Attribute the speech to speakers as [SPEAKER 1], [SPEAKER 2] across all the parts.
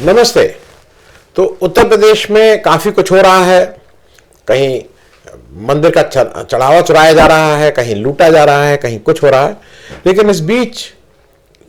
[SPEAKER 1] नमस्ते। तो उत्तर प्रदेश में काफ़ी कुछ हो रहा है। कहीं मंदिर का चढ़ावा चुराया जा रहा है, कहीं लूटा जा रहा है, कहीं कुछ हो रहा है। लेकिन इस बीच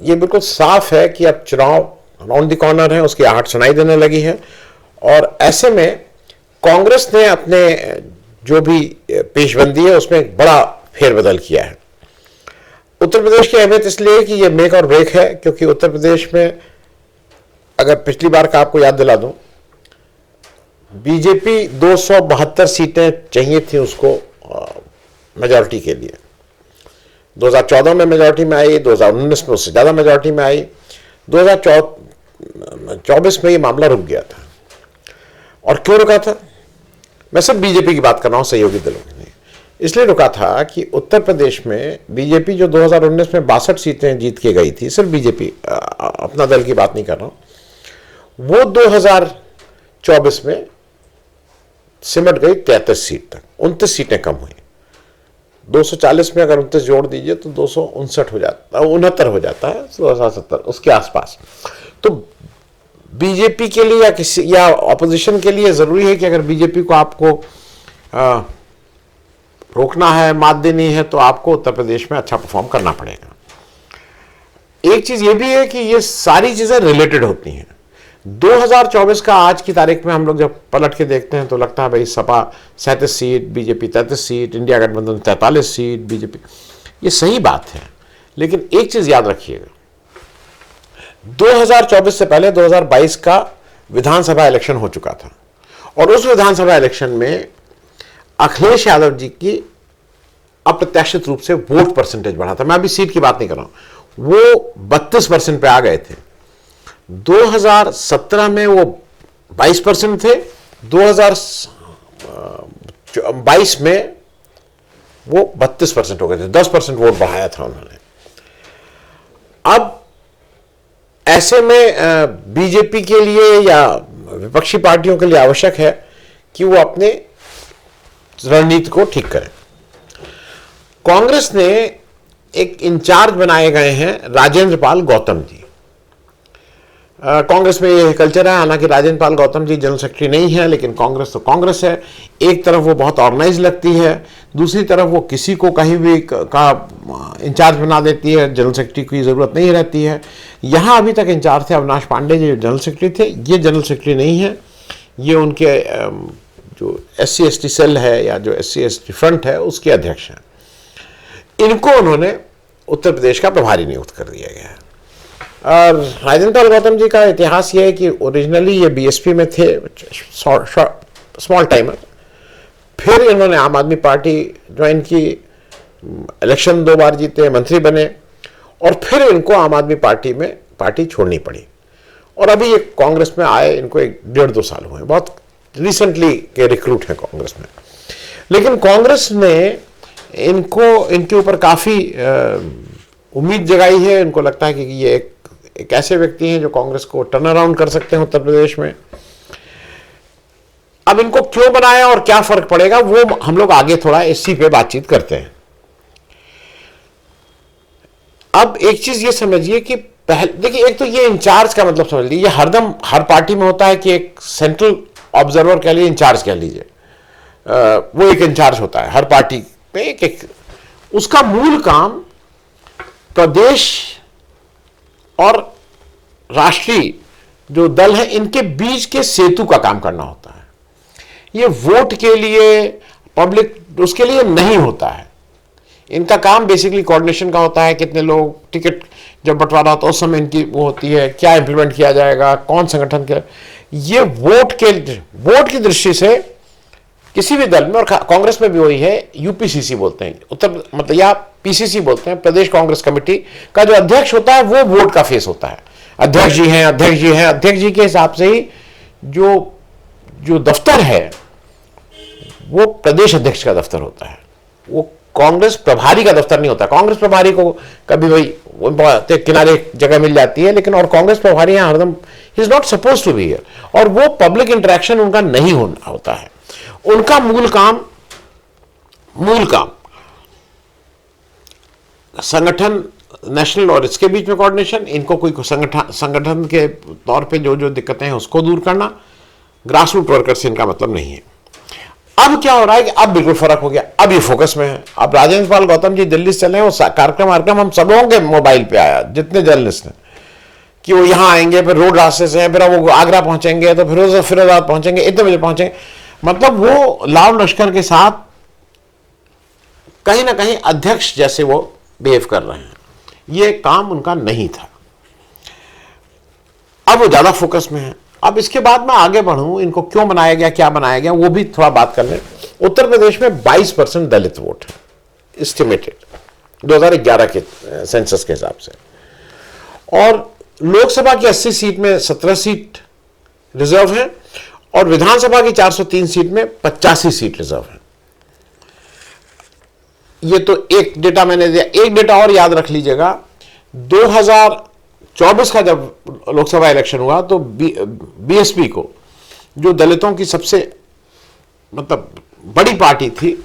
[SPEAKER 1] ये बिल्कुल साफ है कि अब चुनाव राउंड द कॉर्नर है, उसकी आहट सुनाई देने लगी है। और ऐसे में कांग्रेस ने अपने जो भी पेशबंदी है उसमें एक बड़ा फेरबदल किया है। उत्तर प्रदेश की अहमियत इसलिए कि ये मेक और ब्रेक है, क्योंकि उत्तर प्रदेश में अगर पिछली बार का आपको याद दिला दूं, बीजेपी 272 सीटें चाहिए थी उसको मेजॉरिटी के लिए। 2014 में मेजॉरिटी में आई, 2019 में उससे ज़्यादा मेजॉरिटी में आई, 2024 में ये मामला रुक गया था। और क्यों रुका था? मैं सब बीजेपी की बात कर रहा हूँ, सहयोगी दलों की नहीं। इसलिए रुका था कि उत्तर प्रदेश में बीजेपी जो 2019 में 62 सीटें जीत के गई थी, सिर्फ बीजेपी, अपना दल की बात नहीं कर रहा हूँ, वो 2024 में सिमट गई 33 सीट तक। 29 सीटें कम हुई। 240 में अगर 29 जोड़ दीजिए तो 259 हो जाता है, 69 हो जाता है, 270 उसके आसपास। तो बीजेपी के लिए या ऑपोजिशन के लिए जरूरी है कि अगर बीजेपी को आपको रोकना है, मात देनी है, तो आपको उत्तर प्रदेश में अच्छा परफॉर्म करना पड़ेगा। एक चीज ये भी है कि ये सारी चीजें रिलेटेड होती हैं। 2024 का आज की तारीख में हम लोग जब पलट के देखते हैं तो लगता है भाई Sapa 37 seat, BJP 33 seat, India गठबंधन 43 सीट, बीजेपी, ये सही बात है। लेकिन एक चीज याद रखिएगा, 2024 से पहले 2022 का विधानसभा इलेक्शन हो चुका था और उस विधानसभा इलेक्शन में अखिलेश यादव जी की अप्रत्याशित रूप से वोट परसेंटेज बढ़ा था। मैं अभी सीट की बात नहीं कर रहा हूं, वो 32% पे आ गए थे। 2017 में वो 22% थे, 2022 में वो 32% हो गए थे। 10% वोट बढ़ाया था उन्होंने। अब ऐसे में बीजेपी के लिए या विपक्षी पार्टियों के लिए आवश्यक है कि वो अपने रणनीति को ठीक करें। कांग्रेस ने एक इंचार्ज बनाए गए हैं राजेंद्र पाल गौतम जी। कांग्रेस में ये कल्चर है, हालांकि राजेंद्र पाल गौतम जी जनरल सेक्रेटरी नहीं है, लेकिन कांग्रेस तो कांग्रेस है। एक तरफ वो बहुत ऑर्गेनाइज लगती है, दूसरी तरफ वो किसी को कहीं भी का इंचार्ज बना देती है, जनरल सेक्रेटरी की ज़रूरत नहीं रहती है। यहाँ अभी तक इंचार्ज थे अविनाश पांडे जी, जनरल सेक्रेटरी थे। ये जनरल सेक्रेटरी नहीं है, ये उनके जो SC/ST सेल है या जो SC/ST फ्रंट है उसके अध्यक्ष हैं। इनको उन्होंने उत्तर प्रदेश का प्रभारी नियुक्त कर दिया गया है। और राजेंद्र पाल गौतम जी का इतिहास ये है कि ओरिजिनली ये BSP में थे, स्मॉल टाइमर। फिर इन्होंने आम आदमी पार्टी ज्वाइन की, इलेक्शन 2 बार जीते, मंत्री बने, और फिर इनको आम आदमी पार्टी में पार्टी छोड़नी पड़ी। और अभी ये कांग्रेस में आए, इनको 1.5-2 साल हुए, बहुत रिसेंटली के रिक्रूट हैं कांग्रेस में। लेकिन कांग्रेस ने इनके ऊपर काफ़ी उम्मीद जगाई है। इनको लगता है कि ये एक ऐसे व्यक्ति हैं जो कांग्रेस को टर्न अराउंड कर सकते हैं उत्तर प्रदेश में। अब इनको क्यों बनाया और क्या फर्क पड़ेगा, वो हम लोग आगे थोड़ा इसी पे बातचीत करते हैं। अब एक चीज ये समझिए कि पहले देखिए, एक तो ये इंचार्ज का मतलब समझ लीजिए, हरदम हर पार्टी में होता है कि एक सेंट्रल ऑब्जर्वर कह लीजिए, इंचार्ज कह लीजिए, वो एक इंचार्ज होता है हर पार्टी में। एक उसका मूल काम प्रदेश और राष्ट्रीय जो दल है इनके बीच के सेतु का काम करना होता है। ये वोट के लिए, पब्लिक उसके लिए नहीं होता है। इनका काम बेसिकली कोऑर्डिनेशन का होता है। कितने लोग, टिकट जब बंटवारा होता है उस समय इनकी वो होती है, क्या इंप्लीमेंट किया जाएगा, कौन संगठन के, ये वोट की दृष्टि से किसी भी दल में, और कांग्रेस में भी वही है, UPCC बोलते हैं उत्तर, मतलब या PCC बोलते हैं, प्रदेश कांग्रेस कमेटी का जो अध्यक्ष होता है वो वोट का फेस होता है। अध्यक्ष जी हैं, अध्यक्ष जी हैं, अध्यक्ष जी के हिसाब से ही जो दफ्तर है वो प्रदेश अध्यक्ष का दफ्तर होता है। वो कांग्रेस प्रभारी का दफ्तर नहीं होता। कांग्रेस प्रभारी को कभी वही किनारे जगह मिल जाती है, लेकिन और कांग्रेस प्रभारी यहाँ हरदम is not suppose to be here, और वो पब्लिक इंटरेक्शन उनका नहीं होता है। उनका मूल काम संगठन नेशनल और इसके बीच में कोऑर्डिनेशन, इनको कोई संगठन के तौर पे जो जो दिक्कतें हैं उसको दूर करना, ग्रास रूट वर्कर से इनका मतलब नहीं है। अब क्या हो रहा है कि अब बिल्कुल फर्क हो गया, अब ये फोकस में है। अब राजेंद्र पाल गौतम जी दिल्ली से चले हैं, वो कार्यक्रम हम सब लोगों के मोबाइल पे आया, जितने जर्नलिस्ट हैं, कि वो यहाँ आएंगे, फिर रोड रास्ते से, फिर वो आगरा पहुंचेंगे, तो फिरोजाबाद पहुंचेंगे, इतने बजे पहुंचेंगे। मतलब वो लाल लश्कर के साथ कहीं ना कहीं अध्यक्ष जैसे वो बिहेव कर रहे हैं। ये काम उनका नहीं था। अब वो ज्यादा फोकस में है। अब इसके बाद मैं आगे बढ़ूं, इनको क्यों बनाया गया, क्या बनाया गया, वो भी थोड़ा बात कर लें। उत्तर प्रदेश में 22% दलित वोट है, एस्टिमेटेड 2011 के सेंसस के हिसाब से, और लोकसभा की 80 सीट में 17 सीट रिजर्व है, और विधानसभा की 403 सीट में 85 सीट रिजर्व है। ये तो एक डेटा मैंने दिया। एक डेटा और याद रख लीजिएगा, 2024 का जब लोकसभा इलेक्शन हुआ तो बीएसपी को, जो दलितों की सबसे मतलब बड़ी पार्टी थी,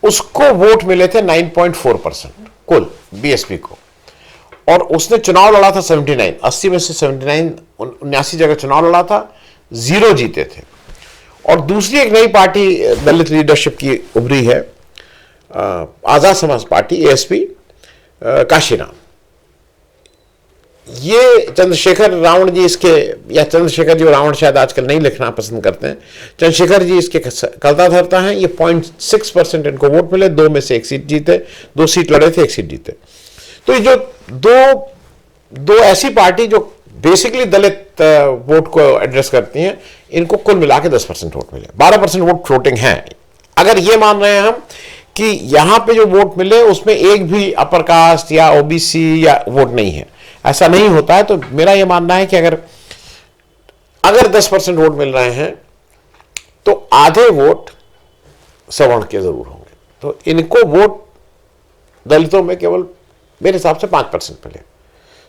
[SPEAKER 1] उसको वोट मिले थे 9.4% कुल बीएसपी को, और उसने चुनाव लड़ा था 79, 80 में से 79, 79 जगह चुनाव लड़ा था, 0 जीते थे। और दूसरी एक नई पार्टी दलित लीडरशिप की उभरी है, आजाद समाज पार्टी, एएसपी, काशीराम। ये चंद्रशेखर रावण जी इसके, या चंद्रशेखर जी रावण शायद आजकल नहीं लिखना पसंद करते हैं, चंद्रशेखर जी इसके कर्ता धर्ता हैं। ये 0.6% इनको वोट मिले, 2 में से 1 सीट जीते, 2 सीट लड़े थे, 1 सीट जीते। तो ये जो दो ऐसी पार्टी जो बेसिकली दलित वोट को एड्रेस करती हैं, इनको कुल मिला के 10% वोट मिले, 12% वोट फ्लोटिंग है। अगर ये मान रहे हैं हम कि यहां पे जो वोट मिले उसमें एक भी अपर कास्ट या ओबीसी या वोट नहीं है, ऐसा नहीं होता है। तो मेरा यह मानना है कि अगर 10% वोट मिल रहे हैं तो आधे वोट सवर्ण के जरूर होंगे। तो इनको वोट दलितों में केवल मेरे हिसाब से 5% मिले,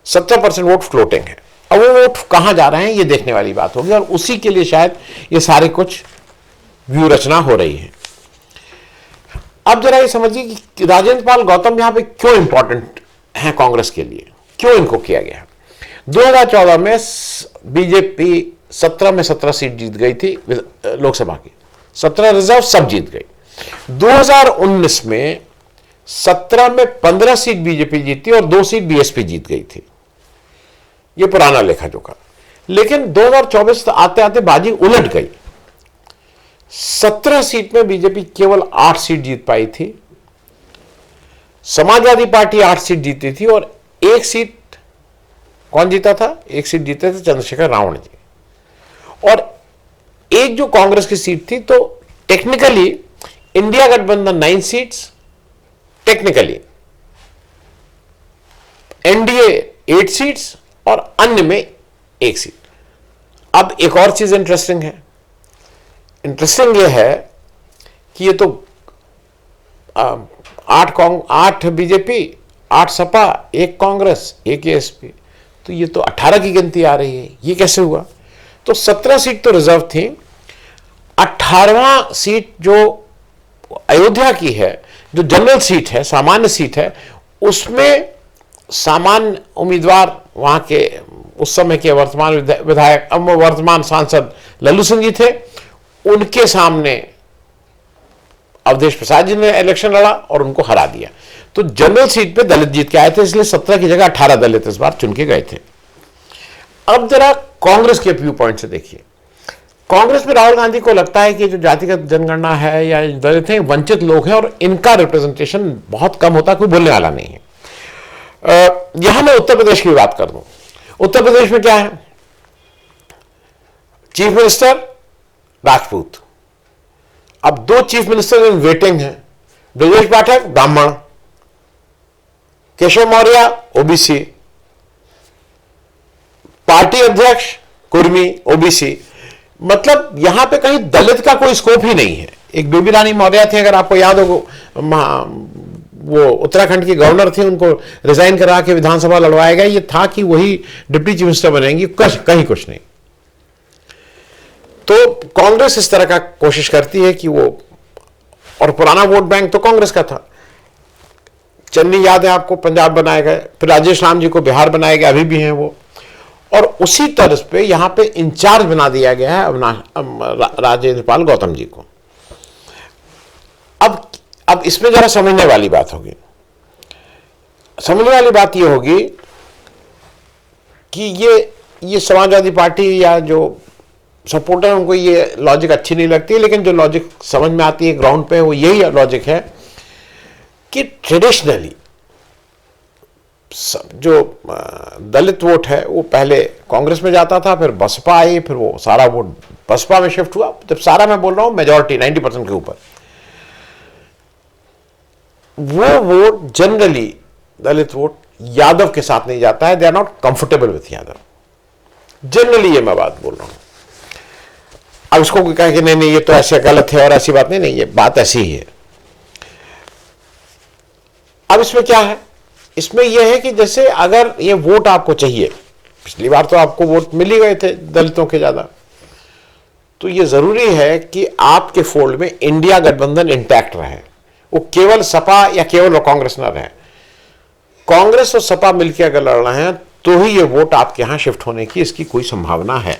[SPEAKER 1] 70% वोट फ्लोटिंग है। अब वो वोट कहां जा रहे हैं ये देखने वाली बात होगी, और उसी के लिए शायद ये सारे कुछ व्यू रचना हो रही है। अब जरा ये समझिए कि राजेंद्र पाल गौतम यहां पे क्यों इंपॉर्टेंट हैं कांग्रेस के लिए, क्यों इनको किया गया। 2014 में बीजेपी 17 में 17 सीट जीत गई थी लोकसभा की, 17 रिजर्व सब जीत गई। 2019 में 17 में 15 सीट बीजेपी जीती और 2 सीट बीएसपी जीत गई थी। ये पुराना लेखा जोखा। लेकिन 2024 आते आते बाजी उलट गई। 17 सीट में बीजेपी केवल 8 सीट जीत पाई थी, समाजवादी पार्टी 8 सीट जीती थी, और 1 सीट कौन जीता था, 1 सीट जीते थे चंद्रशेखर रावण जी, और एक जो कांग्रेस की सीट थी। तो टेक्निकली इंडिया गठबंधन 9 सीट्स, टेक्निकली एनडीए 8 सीट्स, और अन्य में 1 सीट। अब एक और चीज इंटरेस्टिंग है, इंटरेस्टिंग यह है कि ये तो 8 बीजेपी, 8 सपा, 1 कांग्रेस, 1 एएसपी, तो ये तो 18 की गिनती आ रही है। ये कैसे हुआ? तो 17 सीट तो रिजर्व थी, 18वां सीट जो अयोध्या की है, जो जनरल सीट है, सामान्य सीट है, उसमें सामान्य उम्मीदवार वहां के उस समय के वर्तमान विधायक, वर्तमान सांसद लल्लू सिंह जी थे। उनके सामने अवधेश प्रसाद जी ने इलेक्शन लड़ा और उनको हरा दिया। तो जनरल सीट पे दलित जीत के आए थे, इसलिए 17 की जगह 18 दलित इस बार चुन के गए थे। अब जरा कांग्रेस के व्यू पॉइंट से देखिए। कांग्रेस में राहुल गांधी को लगता है कि जो जातिगत जनगणना है या दलित हैं, वंचित लोग हैं और इनका रिप्रेजेंटेशन बहुत कम होता है, कोई बोलने वाला नहीं है। यहां मैं उत्तर प्रदेश की बात कर दूं। उत्तर प्रदेश में क्या है? Chief minister Rajput. अब 2 चीफ मिनिस्टर इन वेटिंग हैं, ब्रजेश पाठक ब्राह्मण, केशव मौर्य ओबीसी, पार्टी अध्यक्ष कुर्मी ओबीसी। मतलब यहां पे कहीं दलित का कोई स्कोप ही नहीं है। एक बेबी रानी मौर्य थे, अगर आपको याद हो, वो उत्तराखंड के गवर्नर थे, उनको रिजाइन करा के विधानसभा लड़वाया गया। ये था कि वही डिप्टी चीफ मिनिस्टर बनेंगी, कहीं कुछ नहीं। तो कांग्रेस इस तरह का कोशिश करती है कि वो, और पुराना वोट बैंक तो कांग्रेस का था, चन्नी याद है आपको, पंजाब बनाए गए, फिर राजेश राम जी को बिहार बनाए गए, अभी भी हैं वो। और उसी तर्ज पे यहां पे इंचार्ज बना दिया गया है राजेंद्र पाल गौतम जी को। अब इसमें जरा समझने वाली बात होगी। समझने वाली बात ये होगी कि ये समाजवादी पार्टी या जो सपोर्टर, उनको ये लॉजिक अच्छी नहीं लगती, लेकिन जो लॉजिक समझ में आती है ग्राउंड पे, वो यही लॉजिक है कि ट्रेडिशनली जो दलित वोट है वो पहले कांग्रेस में जाता था, फिर बसपा आई, फिर वो सारा वोट बसपा में शिफ्ट हुआ। जब सारा मैं बोल रहा हूं मेजॉरिटी 90% के ऊपर, वो vote generally Dalit vote Yadav के साथ नहीं जाता है। They are not comfortable with Yadav, generally ये मैं बात बोल रहा हूं। अब इसको कोई कहे कि नहीं नहीं ये तो ऐसे गलत है और ऐसी बात नहीं, नहीं ये बात ऐसी ही है। अब इसमें क्या है, इसमें यह है कि जैसे अगर ये वोट आपको चाहिए, पिछली बार तो आपको वोट मिल ही गए थे दलितों के ज्यादा, तो ये जरूरी है कि आपके फोल्ड में इंडिया गठबंधन इंटैक्ट रहे, वो केवल सपा या केवल कांग्रेस ना रहे। कांग्रेस और सपा मिलकर अगर लड़ रहे हैं तो ही ये वोट आपके यहां शिफ्ट होने की इसकी कोई संभावना है।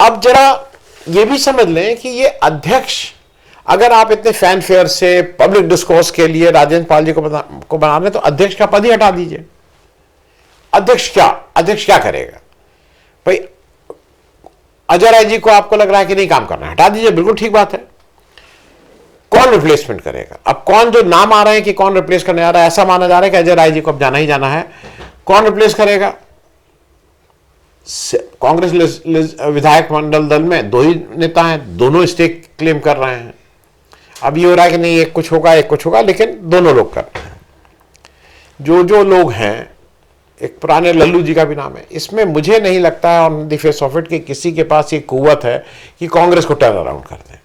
[SPEAKER 1] अब जरा ये भी समझ लें कि ये अध्यक्ष, अगर आप इतने फैनफेयर से पब्लिक डिस्कोर्स के लिए राजेंद्र पाल जी को बना रहे, तो अध्यक्ष का पद ही हटा दीजिए। अध्यक्ष क्या करेगा भाई? अजय राय जी को आपको लग रहा है कि नहीं काम करना, हटा दीजिए, बिल्कुल ठीक बात है। कौन रिप्लेसमेंट करेगा? अब कौन, जो नाम आ रहे हैं कि कौन रिप्लेस करने आ रहा है, ऐसा माना जा रहा है कि अजय राय जी को अब जाना ही जाना है। कौन रिप्लेस करेगा? कांग्रेस विधायक मंडल दल में दो ही नेता हैं, दोनों स्टेक क्लेम कर रहे हैं। अब ये हो रहा है कि नहीं एक कुछ होगा एक कुछ होगा, लेकिन दोनों लोग कर रहे हैं। जो लोग हैं, एक पुराने लल्लू जी का भी नाम है, इसमें मुझे नहीं लगता है on the face of it कि किसी के पास ये कुव्वत है कि कांग्रेस को टर्न अराउंड कर दें।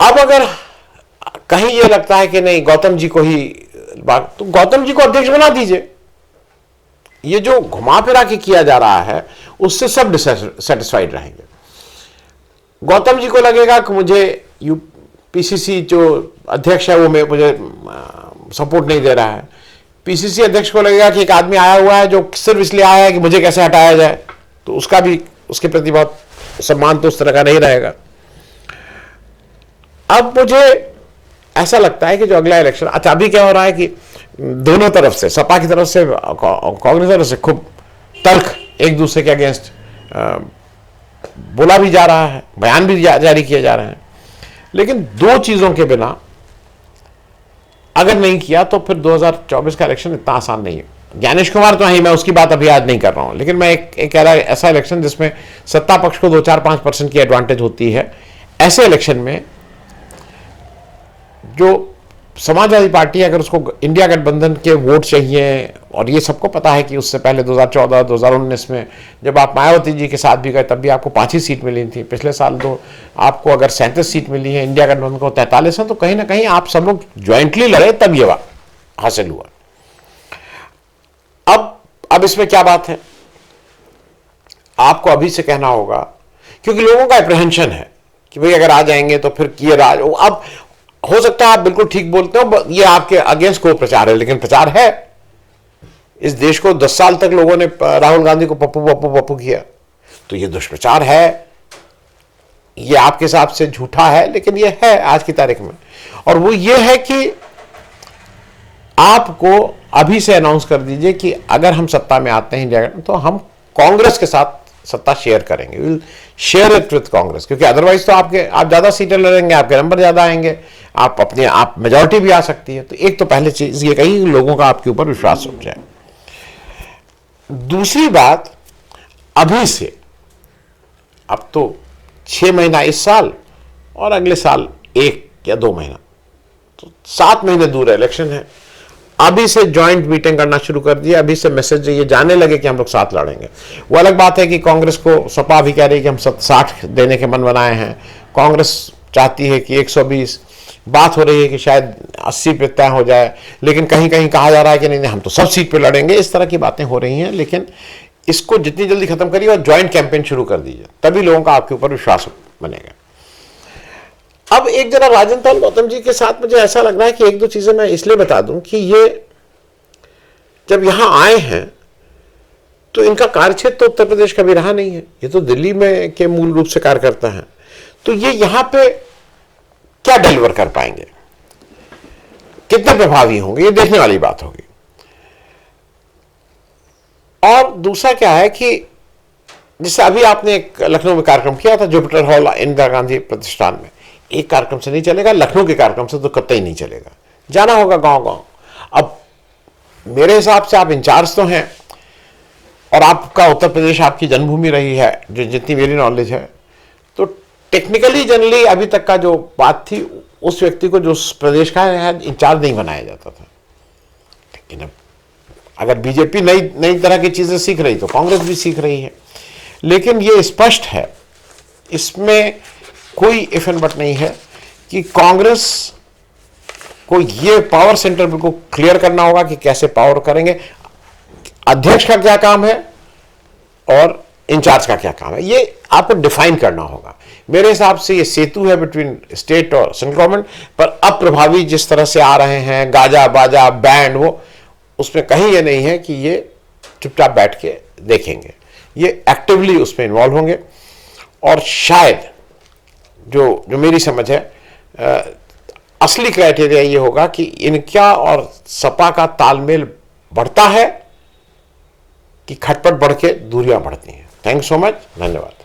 [SPEAKER 1] अब अगर कहीं ये लगता है कि नहीं गौतम जी को ही बात, तो गौतम जी को अध्यक्ष बना दीजिए। ये जो घुमा फिरा के किया जा रहा है उससे सब डिससेटिस्फाइड रहेंगे। गौतम जी को लगेगा कि मुझे पीसीसी जो अध्यक्ष है वो मुझे सपोर्ट नहीं दे रहा है। पीसीसी अध्यक्ष को लगेगा कि एक आदमी आया हुआ है जो सिर्फ इसलिए आया है कि मुझे कैसे हटाया जाए, तो उसका भी उसके प्रति बहुत सम्मान तो उस तरह का नहीं रहेगा। अब मुझे ऐसा लगता है कि जो अगला इलेक्शन, अच्छा अभी क्या हो रहा है कि दोनों तरफ से, सपा की तरफ से, कांग्रेस की तरफ से खूब तर्क एक दूसरे के अगेंस्ट बोला भी जा रहा है, बयान भी जारी किए जा रहे हैं। लेकिन दो चीजों के बिना अगर नहीं किया तो फिर 2024 का इलेक्शन इतना आसान नहीं है। ज्ञानेश कुमार तो ही, मैं उसकी बात अभी आज नहीं कर रहा हूं, लेकिन मैं एक ऐसा इलेक्शन जिसमें सत्ता पक्ष को 2-4-5% की एडवांटेज होती है, ऐसे इलेक्शन में जो समाजवादी पार्टी, अगर उसको इंडिया गठबंधन के वोट चाहिए, और ये सबको पता है कि उससे पहले 2014-2019 में जब आप मायावती जी के साथ भी गए तब भी आपको 5 ही सीट मिली थी। पिछले साल तो आपको अगर 37 सीट मिली है, इंडिया गठबंधन को 43 है, तो कहीं ना कहीं आप सब लोग ज्वाइंटली लड़े तब ये हासिल हुआ। अब इसमें क्या बात है, आपको अभी से कहना होगा, क्योंकि लोगों का अप्रहेंशन है कि भाई अगर आ जाएंगे तो फिर ये राज। अब हो सकता है आप बिल्कुल ठीक बोलते हो, ये आपके अगेंस्ट को प्रचार है, लेकिन प्रचार है। इस देश को 10 साल तक लोगों ने राहुल गांधी को पप्पू पप्पू पप्पू किया, तो ये दुष्प्रचार है। ये आपके हिसाब से झूठा है, लेकिन ये है आज की तारीख में। और वो ये है कि आपको अभी से अनाउंस कर दीजिए कि अगर हम सत्ता में आते हैं इंडिया, तो हम कांग्रेस के साथ सत्ता शेयर करेंगे, will share it with Congress, क्योंकि अदरवाइज तो आप ज्यादा सीटें लड़ेंगे, आपके नंबर ज्यादा आएंगे, आप मेजॉरिटी भी आ सकती है। तो एक तो पहले चीज ये कही, लोगों का आपके ऊपर विश्वास उठ जाए। दूसरी बात, अभी से, अब तो 6 महीना इस साल और अगले साल 1 या 2 महीना, तो 7 महीने दूर है इलेक्शन है। अभी से ज्वाइंट मीटिंग करना शुरू कर दिया, अभी से मैसेज ये जाने लगे कि हम लोग साथ लड़ेंगे। वो अलग बात है कि कांग्रेस को सपा भी कह रही है कि हम 60 देने के मन बनाए हैं, कांग्रेस चाहती है कि 120, बात हो रही है कि शायद 80 पे तय हो जाए, लेकिन कहीं कहीं कहा जा रहा है कि नहीं हम तो सब सीट पे लड़ेंगे। इस तरह की बातें हो रही हैं, लेकिन इसको जितनी जल्दी खत्म करिए और ज्वाइंट कैंपेन शुरू कर दीजिए, तभी लोगों का आपके ऊपर विश्वास बनेगा। अब एक जरा राजन पाल गौतम जी के साथ मुझे ऐसा लग रहा है कि एक दो चीजें मैं इसलिए बता दूं कि ये जब यहां आए हैं तो इनका कार्यक्षेत्र तो उत्तर प्रदेश का भी रहा नहीं है, ये तो दिल्ली में के मूल रूप से कार्य करता है। तो ये यहां पे क्या डिलीवर कर पाएंगे, कितने प्रभावी होंगे, ये देखने वाली बात होगी। और दूसरा क्या है कि जैसे अभी आपने एक लखनऊ में कार्यक्रम किया था जुपिटर हॉल इंदिरा गांधी प्रतिष्ठान में, एक कार्यक्रम से नहीं चलेगा, लखनऊ के कार्यक्रम से तो कतई नहीं चलेगा, जाना होगा गांव गांव। अब मेरे हिसाब से आप इंचार्ज तो हैं और आपका उत्तर प्रदेश आपकी जन्मभूमि रही है, जो जितनी मेरी नॉलेज है, तो टेक्निकली जनरली अभी तक का जो बात थी उस व्यक्ति को जो उस प्रदेश का है इंचार्ज नहीं बनाया जाता था। लेकिन अब अगर बीजेपी नई तरह की चीजें सीख रही तो कांग्रेस भी सीख रही है। लेकिन ये स्पष्ट है, इसमें कोई इफ एंड बट नहीं है कि कांग्रेस को ये पावर सेंटर बिल्कुल क्लियर करना होगा कि कैसे पावर करेंगे, अध्यक्ष का क्या काम है और इंचार्ज का क्या काम है, ये आपको डिफाइन करना होगा। मेरे हिसाब से ये सेतु है बिटवीन स्टेट और सेंट्रल गवर्नमेंट, पर अप्रभावी जिस तरह से आ रहे हैं गाजा बाजा बैंड, वो उसमें कहीं ये नहीं है कि ये चुपचाप बैठ के देखेंगे, ये एक्टिवली उसमें इन्वॉल्व होंगे। और शायद जो मेरी समझ है, असली क्राइटेरिया ये होगा कि इनका और सपा का तालमेल बढ़ता है कि खटपट बढ़ के दूरियां बढ़ती हैं। थैंक सो मच, धन्यवाद।